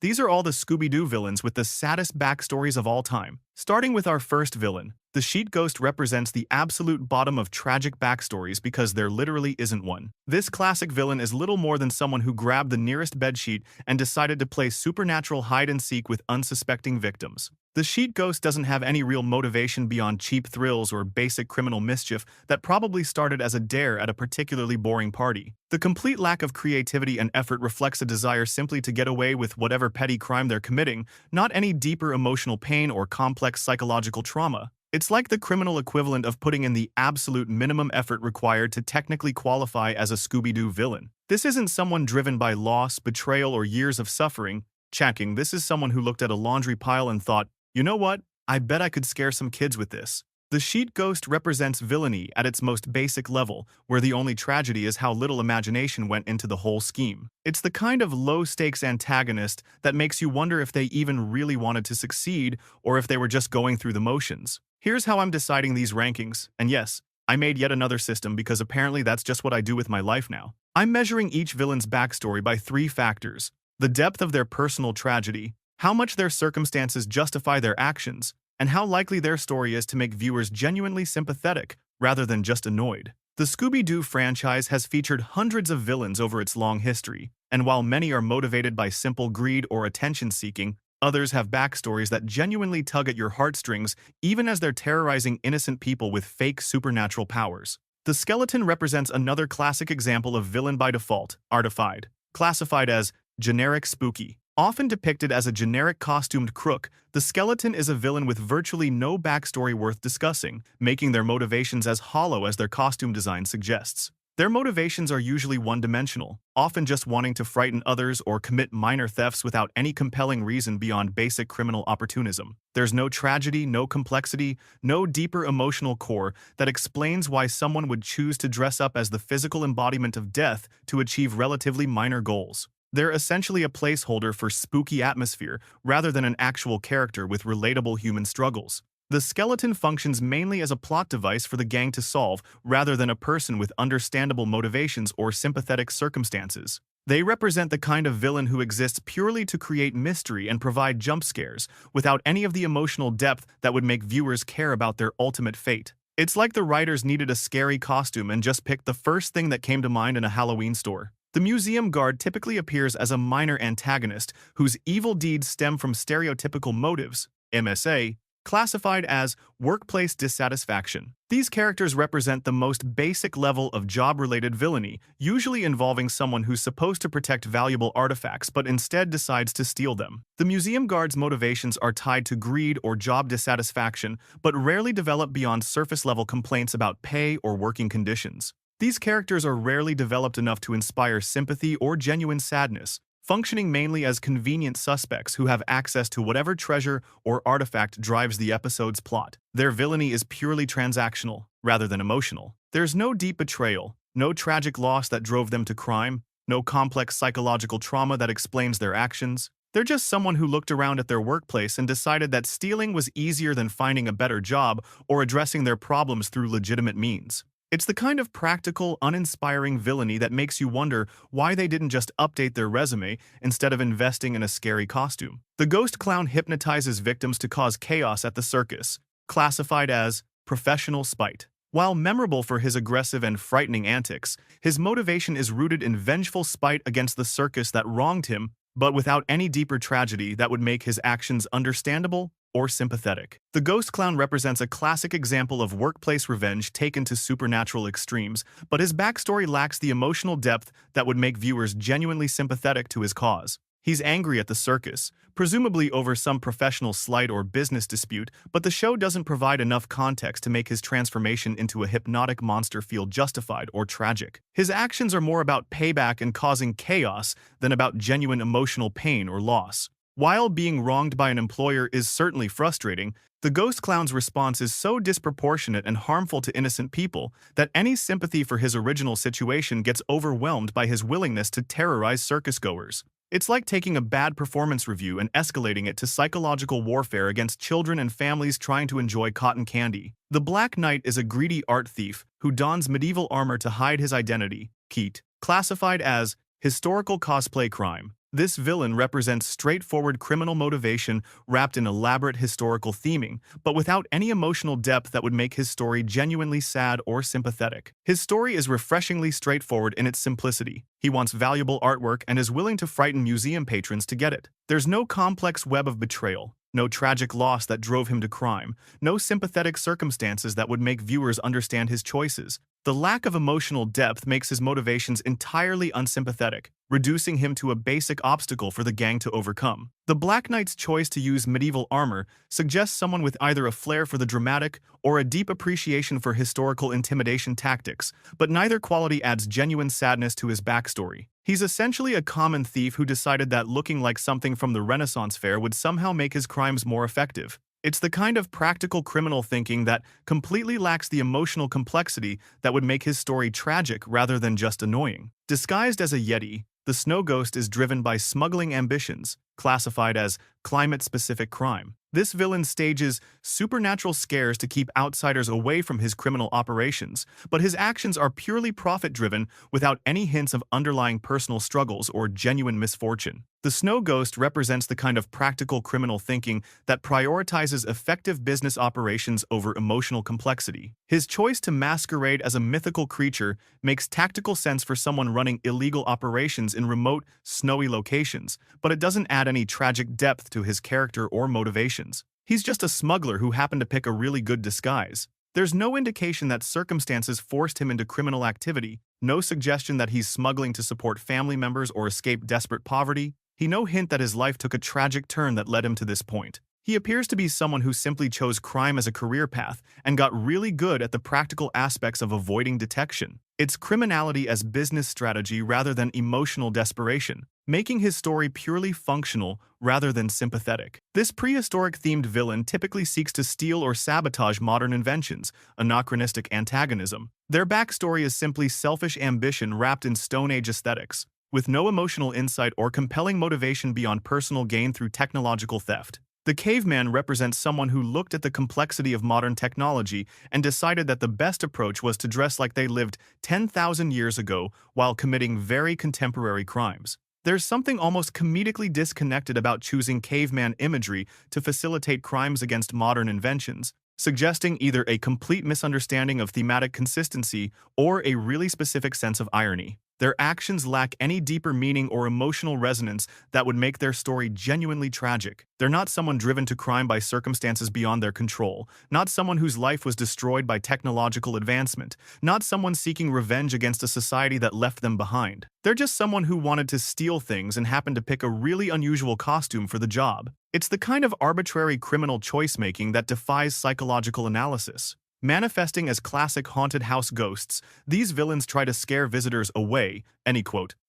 These are all the Scooby Doo villains with the saddest backstories of all time. Starting with our first villain, the Sheet Ghost represents the absolute bottom of tragic backstories because there literally isn't one. This classic villain is little more than someone who grabbed the nearest bedsheet and decided to play supernatural hide-and-seek with unsuspecting victims. The Sheet Ghost doesn't have any real motivation beyond cheap thrills or basic criminal mischief that probably started as a dare at a particularly boring party. The complete lack of creativity and effort reflects a desire simply to get away with whatever petty crime they're committing, not any deeper emotional pain or complex psychological trauma. It's like the criminal equivalent of putting in the absolute minimum effort required to technically qualify as a Scooby-Doo villain. This isn't someone driven by loss, betrayal, or years of suffering. Checking, this is someone who looked at a laundry pile and thought, you know what? I bet I could scare some kids with this. The Sheet Ghost represents villainy at its most basic level, where the only tragedy is how little imagination went into the whole scheme. It's the kind of low-stakes antagonist that makes you wonder if they even really wanted to succeed or if they were just going through the motions. Here's how I'm deciding these rankings, and yes, I made yet another system because apparently that's just what I do with my life now. I'm measuring each villain's backstory by 3 factors: the depth of their personal tragedy, how much their circumstances justify their actions, and how likely their story is to make viewers genuinely sympathetic rather than just annoyed. The Scooby-Doo franchise has featured hundreds of villains over its long history, and while many are motivated by simple greed or attention-seeking, others have backstories that genuinely tug at your heartstrings even as they're terrorizing innocent people with fake supernatural powers. The Skeleton represents another classic example of villain by default, artified, classified as generic spooky. Often depicted as a generic costumed crook, the Skeleton is a villain with virtually no backstory worth discussing, making their motivations as hollow as their costume design suggests. Their motivations are usually one-dimensional, often just wanting to frighten others or commit minor thefts without any compelling reason beyond basic criminal opportunism. There's no tragedy, no complexity, no deeper emotional core that explains why someone would choose to dress up as the physical embodiment of death to achieve relatively minor goals. They're essentially a placeholder for spooky atmosphere rather than an actual character with relatable human struggles. The Skeleton functions mainly as a plot device for the gang to solve rather than a person with understandable motivations or sympathetic circumstances. They represent the kind of villain who exists purely to create mystery and provide jump scares without any of the emotional depth that would make viewers care about their ultimate fate. It's like the writers needed a scary costume and just picked the first thing that came to mind in a Halloween store. The museum guard typically appears as a minor antagonist whose evil deeds stem from stereotypical motives, MSA, classified as workplace dissatisfaction. These characters represent the most basic level of job-related villainy, usually involving someone who's supposed to protect valuable artifacts but instead decides to steal them. The museum guard's motivations are tied to greed or job dissatisfaction, but rarely develop beyond surface-level complaints about pay or working conditions. These characters are rarely developed enough to inspire sympathy or genuine sadness, functioning mainly as convenient suspects who have access to whatever treasure or artifact drives the episode's plot. Their villainy is purely transactional, rather than emotional. There's no deep betrayal, no tragic loss that drove them to crime, no complex psychological trauma that explains their actions. They're just someone who looked around at their workplace and decided that stealing was easier than finding a better job or addressing their problems through legitimate means. It's the kind of practical, uninspiring villainy that makes you wonder why they didn't just update their resume instead of investing in a scary costume. The ghost clown hypnotizes victims to cause chaos at the circus, classified as professional spite. While memorable for his aggressive and frightening antics, his motivation is rooted in vengeful spite against the circus that wronged him, but without any deeper tragedy that would make his actions understandable or sympathetic. The ghost clown represents a classic example of workplace revenge taken to supernatural extremes, but his backstory lacks the emotional depth that would make viewers genuinely sympathetic to his cause. He's angry at the circus, presumably over some professional slight or business dispute, but the show doesn't provide enough context to make his transformation into a hypnotic monster feel justified or tragic. His actions are more about payback and causing chaos than about genuine emotional pain or loss. While being wronged by an employer is certainly frustrating, the ghost clown's response is so disproportionate and harmful to innocent people that any sympathy for his original situation gets overwhelmed by his willingness to terrorize circus-goers. It's like taking a bad performance review and escalating it to psychological warfare against children and families trying to enjoy cotton candy. The Black Knight is a greedy art thief who dons medieval armor to hide his identity, Keat, classified as historical cosplay crime. This villain represents straightforward criminal motivation wrapped in elaborate historical theming, but without any emotional depth that would make his story genuinely sad or sympathetic. His story is refreshingly straightforward in its simplicity. He wants valuable artwork and is willing to frighten museum patrons to get it. There's no complex web of betrayal, no tragic loss that drove him to crime, no sympathetic circumstances that would make viewers understand his choices. The lack of emotional depth makes his motivations entirely unsympathetic, reducing him to a basic obstacle for the gang to overcome. The Black Knight's choice to use medieval armor suggests someone with either a flair for the dramatic or a deep appreciation for historical intimidation tactics, but neither quality adds genuine sadness to his backstory. He's essentially a common thief who decided that looking like something from the Renaissance fair would somehow make his crimes more effective. It's the kind of practical criminal thinking that completely lacks the emotional complexity that would make his story tragic rather than just annoying. Disguised as a Yeti, the Snow Ghost is driven by smuggling ambitions, classified as climate-specific crime. This villain stages supernatural scares to keep outsiders away from his criminal operations, but his actions are purely profit-driven without any hints of underlying personal struggles or genuine misfortune. The Snow Ghost represents the kind of practical criminal thinking that prioritizes effective business operations over emotional complexity. His choice to masquerade as a mythical creature makes tactical sense for someone running illegal operations in remote, snowy locations, but it doesn't add any tragic depth to his character or motivations. He's just a smuggler who happened to pick a really good disguise. There's no indication that circumstances forced him into criminal activity, no suggestion that he's smuggling to support family members or escape desperate poverty. No hint that his life took a tragic turn that led him to this point. He appears to be someone who simply chose crime as a career path and got really good at the practical aspects of avoiding detection. It's criminality as business strategy rather than emotional desperation, making his story purely functional rather than sympathetic. This prehistoric-themed villain typically seeks to steal or sabotage modern inventions, anachronistic antagonism. Their backstory is simply selfish ambition wrapped in Stone Age aesthetics, with no emotional insight or compelling motivation beyond personal gain through technological theft. The caveman represents someone who looked at the complexity of modern technology and decided that the best approach was to dress like they lived 10,000 years ago while committing very contemporary crimes. There's something almost comedically disconnected about choosing caveman imagery to facilitate crimes against modern inventions, suggesting either a complete misunderstanding of thematic consistency or a really specific sense of irony. Their actions lack any deeper meaning or emotional resonance that would make their story genuinely tragic. They're not someone driven to crime by circumstances beyond their control, not someone whose life was destroyed by technological advancement, not someone seeking revenge against a society that left them behind. They're just someone who wanted to steal things and happened to pick a really unusual costume for the job. It's the kind of arbitrary criminal choice-making that defies psychological analysis. Manifesting as classic haunted house ghosts, these villains try to scare visitors away,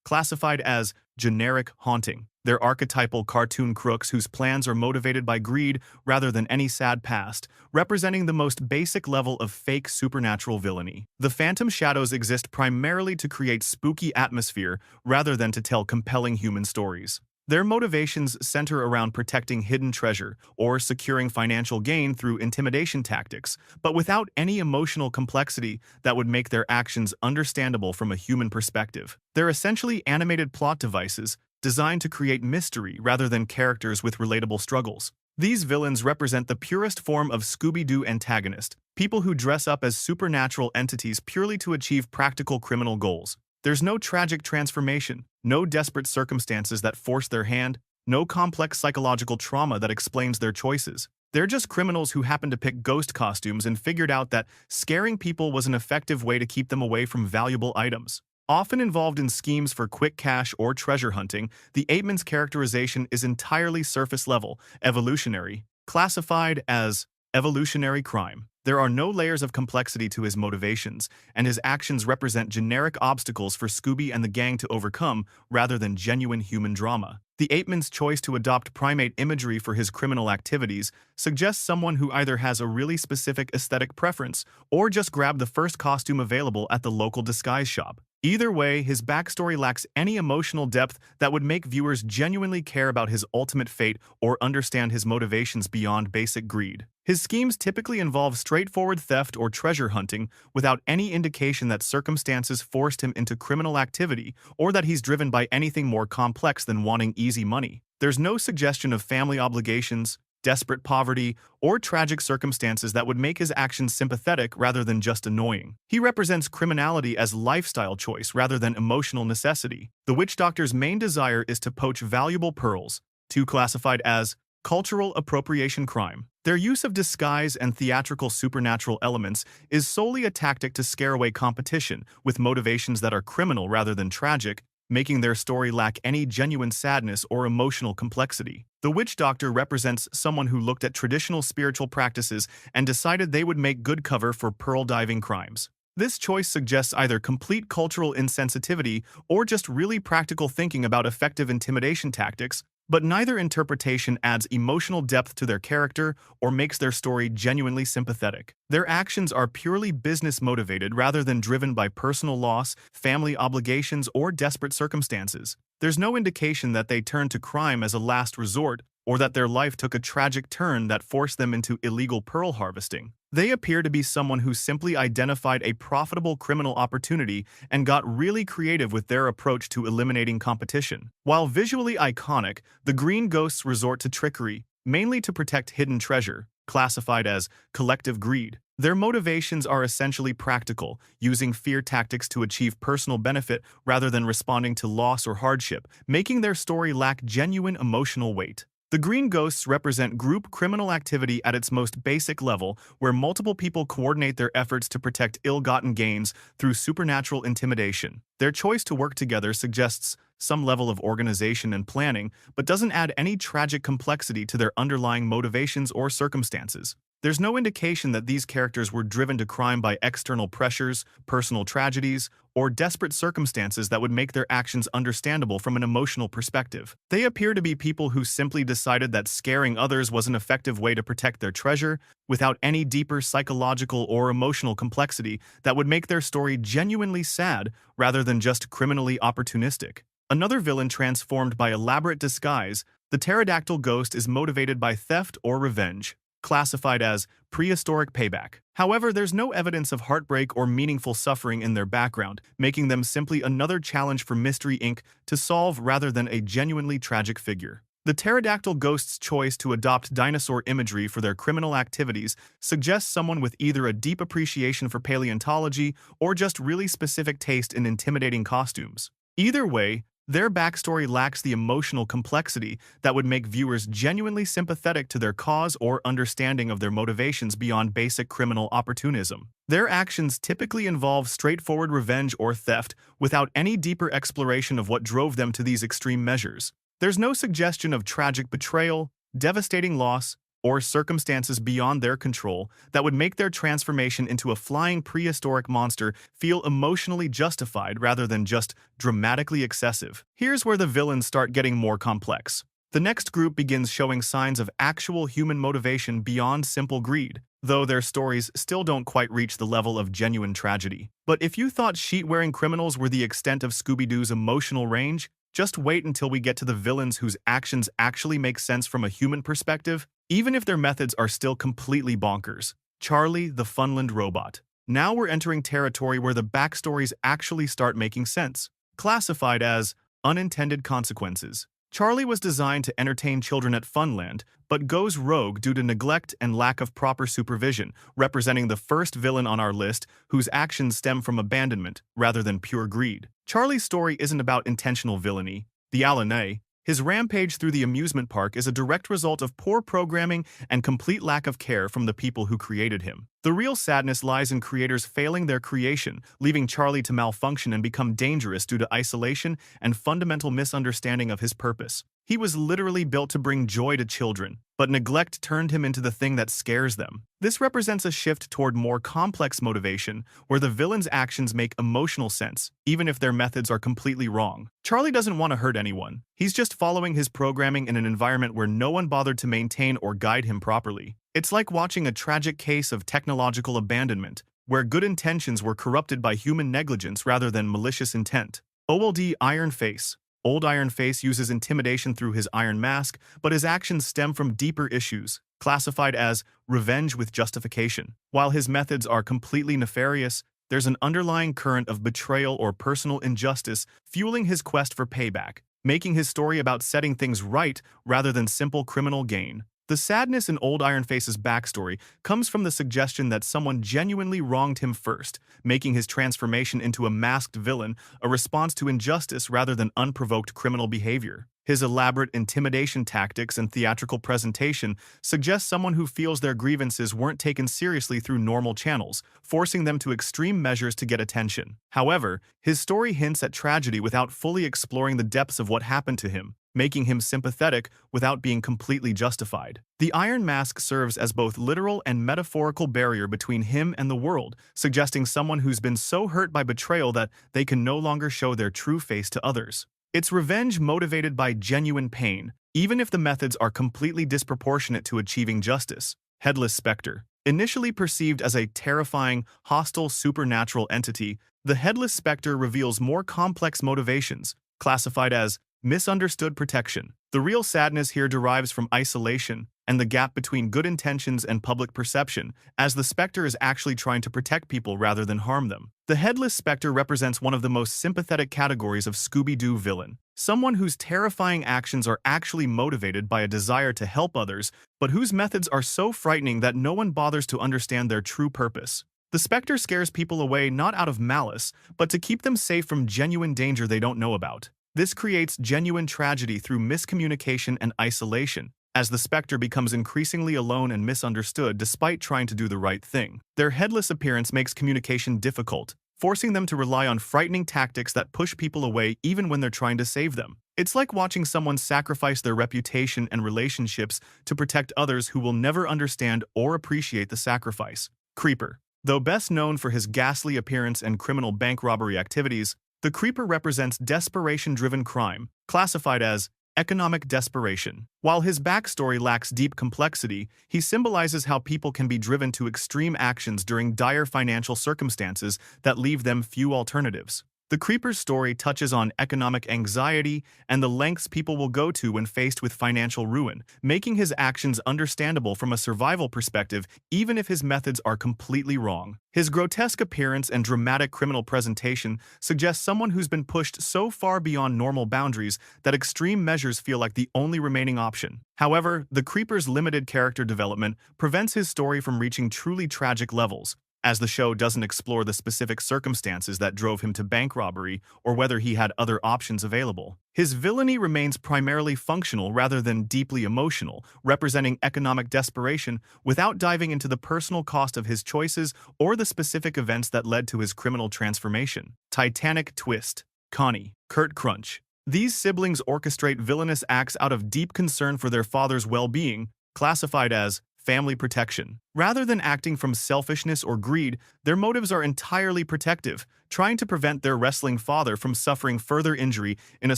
classified as generic haunting. They're archetypal cartoon crooks whose plans are motivated by greed rather than any sad past, representing the most basic level of fake supernatural villainy. The phantom shadows exist primarily to create spooky atmosphere rather than to tell compelling human stories. Their motivations center around protecting hidden treasure or securing financial gain through intimidation tactics, but without any emotional complexity that would make their actions understandable from a human perspective. They're essentially animated plot devices designed to create mystery rather than characters with relatable struggles. These villains represent the purest form of Scooby Doo antagonist, people who dress up as supernatural entities purely to achieve practical criminal goals. There's no tragic transformation, no desperate circumstances that force their hand, no complex psychological trauma that explains their choices. They're just criminals who happened to pick ghost costumes and figured out that scaring people was an effective way to keep them away from valuable items. Often involved in schemes for quick cash or treasure hunting, the Apeman's characterization is entirely surface-level, evolutionary, classified as evolutionary crime. There are no layers of complexity to his motivations, and his actions represent generic obstacles for Scooby and the gang to overcome rather than genuine human drama. The Apeman's choice to adopt primate imagery for his criminal activities suggests someone who either has a really specific aesthetic preference or just grabbed the first costume available at the local disguise shop. Either way, his backstory lacks any emotional depth that would make viewers genuinely care about his ultimate fate or understand his motivations beyond basic greed. His schemes typically involve straightforward theft or treasure hunting without any indication that circumstances forced him into criminal activity or that he's driven by anything more complex than wanting easy money. There's no suggestion of family obligations, desperate poverty, or tragic circumstances that would make his actions sympathetic rather than just annoying. He represents criminality as lifestyle choice rather than emotional necessity. The witch doctor's main desire is to poach valuable pearls, too classified as cultural appropriation crime. Their use of disguise and theatrical supernatural elements is solely a tactic to scare away competition, with motivations that are criminal rather than tragic, making their story lack any genuine sadness or emotional complexity. The witch doctor represents someone who looked at traditional spiritual practices and decided they would make good cover for pearl diving crimes. This choice suggests either complete cultural insensitivity or just really practical thinking about effective intimidation tactics, but neither interpretation adds emotional depth to their character or makes their story genuinely sympathetic. Their actions are purely business-motivated rather than driven by personal loss, family obligations, or desperate circumstances. There's no indication that they turned to crime as a last resort or that their life took a tragic turn that forced them into illegal pearl harvesting. They appear to be someone who simply identified a profitable criminal opportunity and got really creative with their approach to eliminating competition. While visually iconic, the Green Ghosts resort to trickery, mainly to protect hidden treasure, classified as collective greed. Their motivations are essentially practical, using fear tactics to achieve personal benefit rather than responding to loss or hardship, making their story lack genuine emotional weight. The Green Ghosts represent group criminal activity at its most basic level, where multiple people coordinate their efforts to protect ill-gotten gains through supernatural intimidation. Their choice to work together suggests some level of organization and planning, but doesn't add any tragic complexity to their underlying motivations or circumstances. There's no indication that these characters were driven to crime by external pressures, personal tragedies, or desperate circumstances that would make their actions understandable from an emotional perspective. They appear to be people who simply decided that scaring others was an effective way to protect their treasure, without any deeper psychological or emotional complexity that would make their story genuinely sad rather than just criminally opportunistic. Another villain transformed by elaborate disguise, the pterodactyl ghost is motivated by theft or revenge, classified as prehistoric payback. However, there's no evidence of heartbreak or meaningful suffering in their background, making them simply another challenge for Mystery Inc. to solve rather than a genuinely tragic figure. The pterodactyl ghost's choice to adopt dinosaur imagery for their criminal activities suggests someone with either a deep appreciation for paleontology or just really specific taste in intimidating costumes. Either way, their backstory lacks the emotional complexity that would make viewers genuinely sympathetic to their cause or understanding of their motivations beyond basic criminal opportunism. Their actions typically involve straightforward revenge or theft without any deeper exploration of what drove them to these extreme measures. There's no suggestion of tragic betrayal, devastating loss, or circumstances beyond their control that would make their transformation into a flying prehistoric monster feel emotionally justified rather than just dramatically excessive. Here's where the villains start getting more complex. The next group begins showing signs of actual human motivation beyond simple greed, though their stories still don't quite reach the level of genuine tragedy. But if you thought sheet-wearing criminals were the extent of Scooby-Doo's emotional range, just wait until we get to the villains whose actions actually make sense from a human perspective, even if their methods are still completely bonkers. Charlie, the Funland robot. Now we're entering territory where the backstories actually start making sense. Classified as unintended consequences. Charlie was designed to entertain children at Funland, but goes rogue due to neglect and lack of proper supervision, representing the first villain on our list whose actions stem from abandonment rather than pure greed. Charlie's story isn't about intentional villainy. The Alanay, his rampage through the amusement park is a direct result of poor programming and complete lack of care from the people who created him. The real sadness lies in creators failing their creation, leaving Charlie to malfunction and become dangerous due to isolation and fundamental misunderstanding of his purpose. He was literally built to bring joy to children, but neglect turned him into the thing that scares them. This represents a shift toward more complex motivation, where the villain's actions make emotional sense, even if their methods are completely wrong. Charlie doesn't want to hurt anyone. He's just following his programming in an environment where no one bothered to maintain or guide him properly. It's like watching a tragic case of technological abandonment, where good intentions were corrupted by human negligence rather than malicious intent. OLD Iron Face. Old Iron Face uses intimidation through his iron mask, but his actions stem from deeper issues, classified as revenge with justification. While his methods are completely nefarious, there's an underlying current of betrayal or personal injustice fueling his quest for payback, making his story about setting things right rather than simple criminal gain. The sadness in Old Iron Face's backstory comes from the suggestion that someone genuinely wronged him first, making his transformation into a masked villain a response to injustice rather than unprovoked criminal behavior. His elaborate intimidation tactics and theatrical presentation suggest someone who feels their grievances weren't taken seriously through normal channels, forcing them to extreme measures to get attention. However, his story hints at tragedy without fully exploring the depths of what happened to him, making him sympathetic without being completely justified. The Iron Mask serves as both literal and metaphorical barrier between him and the world, suggesting someone who's been so hurt by betrayal that they can no longer show their true face to others. It's revenge motivated by genuine pain, even if the methods are completely disproportionate to achieving justice. Headless Spectre. Initially perceived as a terrifying, hostile supernatural entity, the Headless Spectre reveals more complex motivations, classified as misunderstood protection. The real sadness here derives from isolation and the gap between good intentions and public perception, as the Spectre is actually trying to protect people rather than harm them. The Headless Spectre represents one of the most sympathetic categories of Scooby Doo villain, someone whose terrifying actions are actually motivated by a desire to help others, but whose methods are so frightening that no one bothers to understand their true purpose. The Spectre scares people away not out of malice, but to keep them safe from genuine danger they don't know about. This creates genuine tragedy through miscommunication and isolation, as the Spectre becomes increasingly alone and misunderstood despite trying to do the right thing. Their headless appearance makes communication difficult, forcing them to rely on frightening tactics that push people away even when they're trying to save them. It's like watching someone sacrifice their reputation and relationships to protect others who will never understand or appreciate the sacrifice. Creeper. Though best known for his ghastly appearance and criminal bank robbery activities, the Creeper represents desperation-driven crime, classified as economic desperation. While his backstory lacks deep complexity, he symbolizes how people can be driven to extreme actions during dire financial circumstances that leave them few alternatives. The Creeper's story touches on economic anxiety and the lengths people will go to when faced with financial ruin, making his actions understandable from a survival perspective even if his methods are completely wrong. His grotesque appearance and dramatic criminal presentation suggest someone who's been pushed so far beyond normal boundaries that extreme measures feel like the only remaining option. However, the Creeper's limited character development prevents his story from reaching truly tragic levels, as the show doesn't explore the specific circumstances that drove him to bank robbery or whether he had other options available. His villainy remains primarily functional rather than deeply emotional, representing economic desperation without diving into the personal cost of his choices or the specific events that led to his criminal transformation. Titanic Twist. Connie, Kurt Crunch. These siblings orchestrate villainous acts out of deep concern for their father's well-being, classified as family protection. Rather than acting from selfishness or greed, their motives are entirely protective, trying to prevent their wrestling father from suffering further injury in a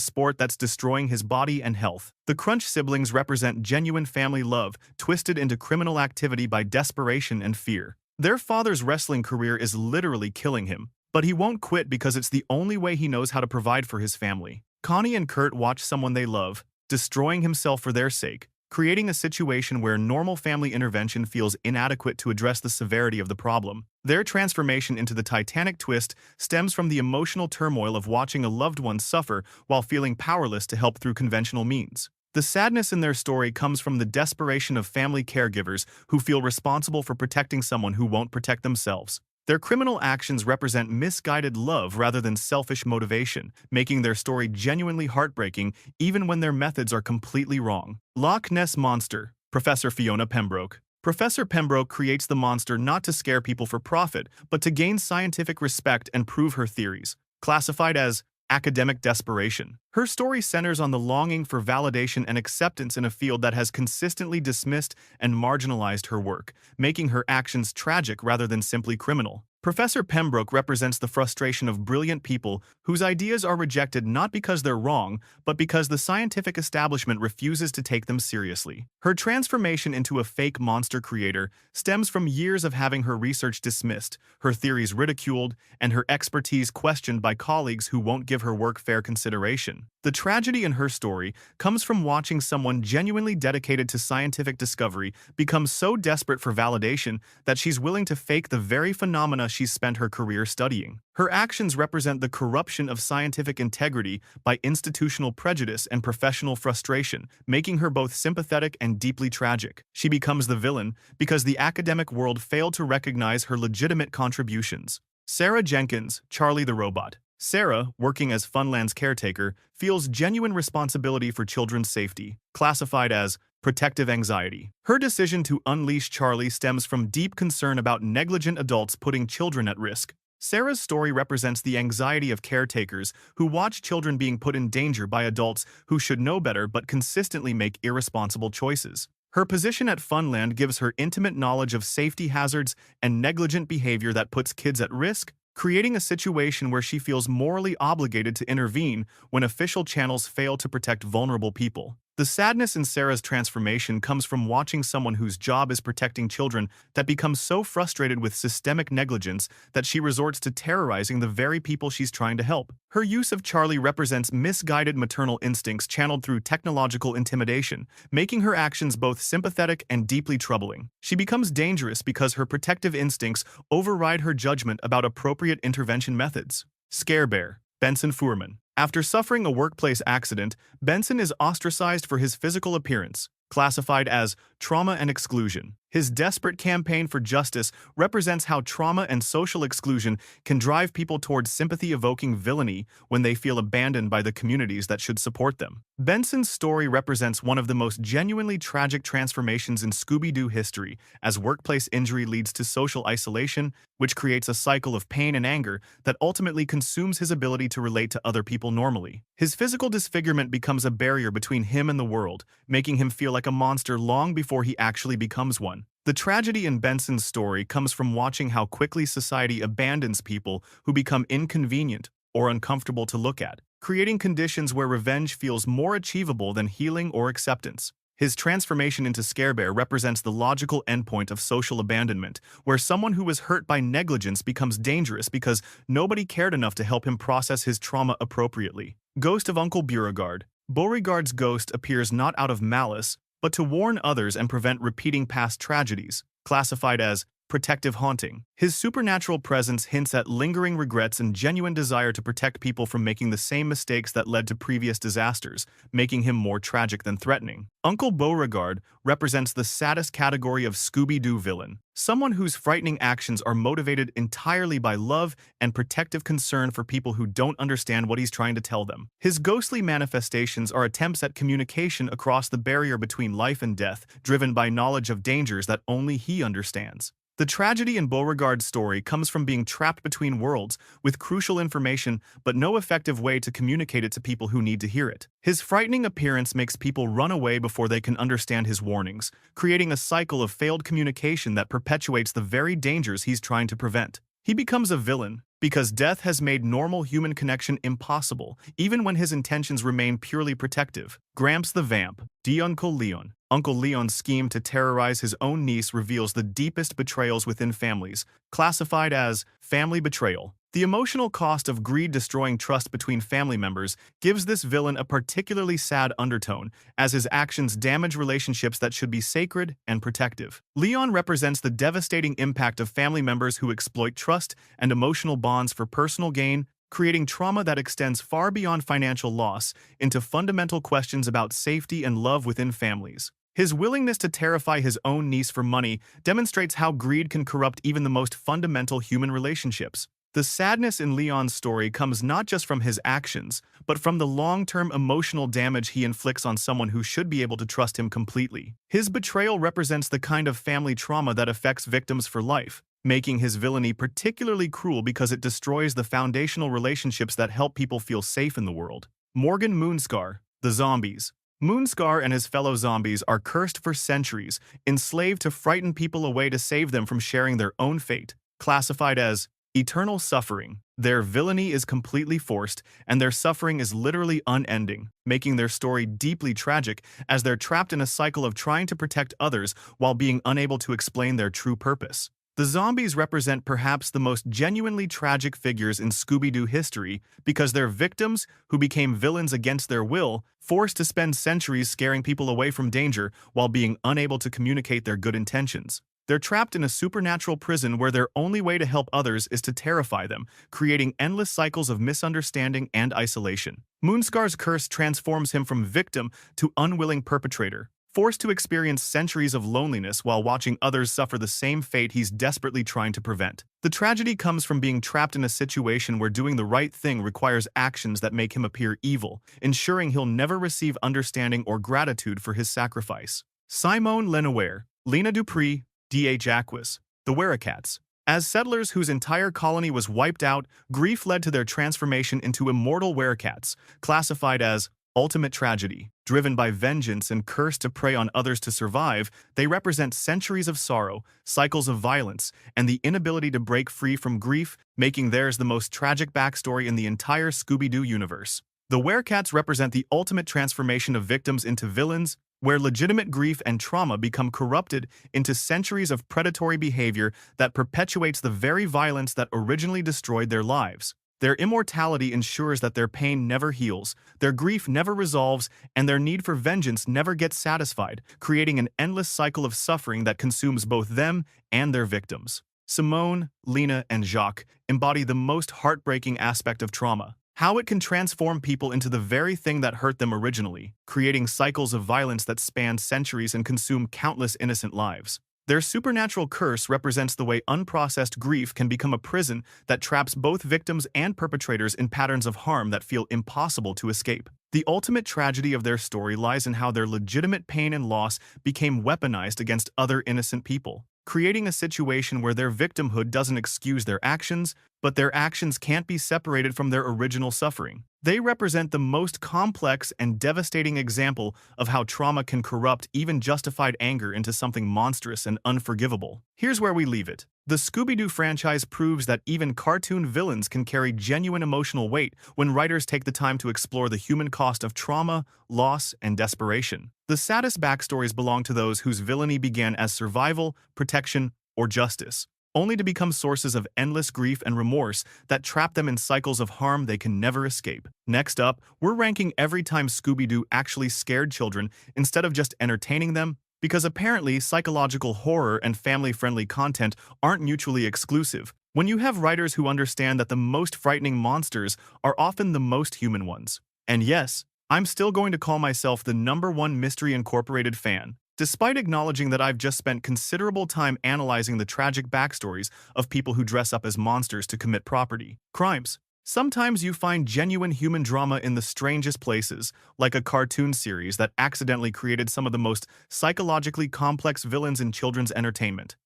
sport that's destroying his body and health. The Crunch siblings represent genuine family love, twisted into criminal activity by desperation and fear. Their father's wrestling career is literally killing him, but he won't quit because it's the only way he knows how to provide for his family. Connie and Kurt watch someone they love, destroying himself for their sake, creating a situation where normal family intervention feels inadequate to address the severity of the problem. Their transformation into the Titanic Twist stems from the emotional turmoil of watching a loved one suffer while feeling powerless to help through conventional means. The sadness in their story comes from the desperation of family caregivers who feel responsible for protecting someone who won't protect themselves. Their criminal actions represent misguided love rather than selfish motivation, making their story genuinely heartbreaking even when their methods are completely wrong. Loch Ness Monster. Professor Fiona Pembroke. Professor Pembroke creates the monster not to scare people for profit, but to gain scientific respect and prove her theories. Classified as academic desperation. Her story centers on the longing for validation and acceptance in a field that has consistently dismissed and marginalized her work, making her actions tragic rather than simply criminal. Professor Pembroke represents the frustration of brilliant people whose ideas are rejected not because they're wrong, but because the scientific establishment refuses to take them seriously. Her transformation into a fake monster creator stems from years of having her research dismissed, her theories ridiculed, and her expertise questioned by colleagues who won't give her work fair consideration. The tragedy in her story comes from watching someone genuinely dedicated to scientific discovery become so desperate for validation that she's willing to fake the very phenomena she's spent her career studying. Her actions represent the corruption of scientific integrity by institutional prejudice and professional frustration, making her both sympathetic and deeply tragic. She becomes the villain because the academic world failed to recognize her legitimate contributions. Sarah Jenkins, Charlie the Robot. Sarah, working as Funland's caretaker, feels genuine responsibility for children's safety, classified as protective anxiety. Her decision to unleash Charlie stems from deep concern about negligent adults putting children at risk. Sarah's story represents the anxiety of caretakers who watch children being put in danger by adults who should know better but consistently make irresponsible choices. Her position at Funland gives her intimate knowledge of safety hazards and negligent behavior that puts kids at risk, creating a situation where she feels morally obligated to intervene when official channels fail to protect vulnerable people. The sadness in Sarah's transformation comes from watching someone whose job is protecting children that becomes so frustrated with systemic negligence that she resorts to terrorizing the very people she's trying to help. Her use of Charlie represents misguided maternal instincts channeled through technological intimidation, making her actions both sympathetic and deeply troubling. She becomes dangerous because her protective instincts override her judgment about appropriate intervention methods. Scare Bear. Benson Fuhrman. After suffering a workplace accident, Benson is ostracized for his physical appearance, classified as trauma and exclusion. His desperate campaign for justice represents how trauma and social exclusion can drive people towards sympathy-evoking villainy when they feel abandoned by the communities that should support them. Benson's story represents one of the most genuinely tragic transformations in Scooby Doo history, as workplace injury leads to social isolation, which creates a cycle of pain and anger that ultimately consumes his ability to relate to other people normally. His physical disfigurement becomes a barrier between him and the world, making him feel like a monster long before he actually becomes one. The tragedy in Benson's story comes from watching how quickly society abandons people who become inconvenient or uncomfortable to look at, creating conditions where revenge feels more achievable than healing or acceptance. His transformation into Scare Bear represents the logical endpoint of social abandonment, where someone who was hurt by negligence becomes dangerous because nobody cared enough to help him process his trauma appropriately. Ghost of Uncle Beauregard. Beauregard's ghost appears not out of malice, but to warn others and prevent repeating past tragedies, classified as protective haunting. His supernatural presence hints at lingering regrets and genuine desire to protect people from making the same mistakes that led to previous disasters, making him more tragic than threatening. Uncle Beauregard represents the saddest category of Scooby Doo villain, someone whose frightening actions are motivated entirely by love and protective concern for people who don't understand what he's trying to tell them. His ghostly manifestations are attempts at communication across the barrier between life and death, driven by knowledge of dangers that only he understands. The tragedy in Beauregard's story comes from being trapped between worlds with crucial information but no effective way to communicate it to people who need to hear it. His frightening appearance makes people run away before they can understand his warnings, creating a cycle of failed communication that perpetuates the very dangers he's trying to prevent. He becomes a villain because death has made normal human connection impossible, even when his intentions remain purely protective. Gramps the Vamp. Uncle Leon. Uncle Leon's scheme to terrorize his own niece reveals the deepest betrayals within families, classified as family betrayal. The emotional cost of greed destroying trust between family members gives this villain a particularly sad undertone, as his actions damage relationships that should be sacred and protective. Leon represents the devastating impact of family members who exploit trust and emotional bonds for personal gain, creating trauma that extends far beyond financial loss into fundamental questions about safety and love within families. His willingness to terrify his own niece for money demonstrates how greed can corrupt even the most fundamental human relationships. The sadness in Leon's story comes not just from his actions, but from the long-term emotional damage he inflicts on someone who should be able to trust him completely. His betrayal represents the kind of family trauma that affects victims for life, making his villainy particularly cruel because it destroys the foundational relationships that help people feel safe in the world. Morgan Moonscar. The Zombies. Moonscar and his fellow zombies are cursed for centuries, enslaved to frighten people away to save them from sharing their own fate. classified as eternal suffering. Their villainy is completely forced, and their suffering is literally unending, making their story deeply tragic as they're trapped in a cycle of trying to protect others while being unable to explain their true purpose. The zombies represent perhaps the most genuinely tragic figures in Scooby-Doo history because they're victims who became villains against their will, forced to spend centuries scaring people away from danger while being unable to communicate their good intentions. They're trapped in a supernatural prison where their only way to help others is to terrify them, creating endless cycles of misunderstanding and isolation. Moonscar's curse transforms him from victim to unwilling perpetrator, forced to experience centuries of loneliness while watching others suffer the same fate he's desperately trying to prevent. The tragedy comes from being trapped in a situation where doing the right thing requires actions that make him appear evil, ensuring he'll never receive understanding or gratitude for his sacrifice. Simone Lenoir, Lena Dupree, D.H. Aquis, the Werecats. As settlers whose entire colony was wiped out, grief led to their transformation into immortal Werecats, classified as ultimate tragedy. Driven by vengeance and cursed to prey on others to survive, they represent centuries of sorrow, cycles of violence, and the inability to break free from grief, making theirs the most tragic backstory in the entire Scooby-Doo universe. The Werecats represent the ultimate transformation of victims into villains, where legitimate grief and trauma become corrupted into centuries of predatory behavior that perpetuates the very violence that originally destroyed their lives. Their immortality ensures that their pain never heals, their grief never resolves, and their need for vengeance never gets satisfied, creating an endless cycle of suffering that consumes both them and their victims. Simone, Lena, and Jacques embody the most heartbreaking aspect of trauma: how it can transform people into the very thing that hurt them originally, creating cycles of violence that span centuries and consume countless innocent lives. Their supernatural curse represents the way unprocessed grief can become a prison that traps both victims and perpetrators in patterns of harm that feel impossible to escape. The ultimate tragedy of their story lies in how their legitimate pain and loss became weaponized against other innocent people, creating a situation where their victimhood doesn't excuse their actions, but their actions can't be separated from their original suffering. They represent the most complex and devastating example of how trauma can corrupt even justified anger into something monstrous and unforgivable. Here's where we leave it. The Scooby-Doo franchise proves that even cartoon villains can carry genuine emotional weight when writers take the time to explore the human cost of trauma, loss, and desperation. The saddest backstories belong to those whose villainy began as survival, protection, or justice, only to become sources of endless grief and remorse that trap them in cycles of harm they can never escape. Next up, we're ranking every time Scooby-Doo actually scared children instead of just entertaining them, because apparently psychological horror and family-friendly content aren't mutually exclusive. When you have writers who understand that the most frightening monsters are often the most human ones. And yes, I'm still going to call myself the #1 Mystery Incorporated fan, despite acknowledging that I've just spent considerable time analyzing the tragic backstories of people who dress up as monsters to commit property crimes. Sometimes you find genuine human drama in the strangest places, like a cartoon series that accidentally created some of the most psychologically complex villains in children's entertainment.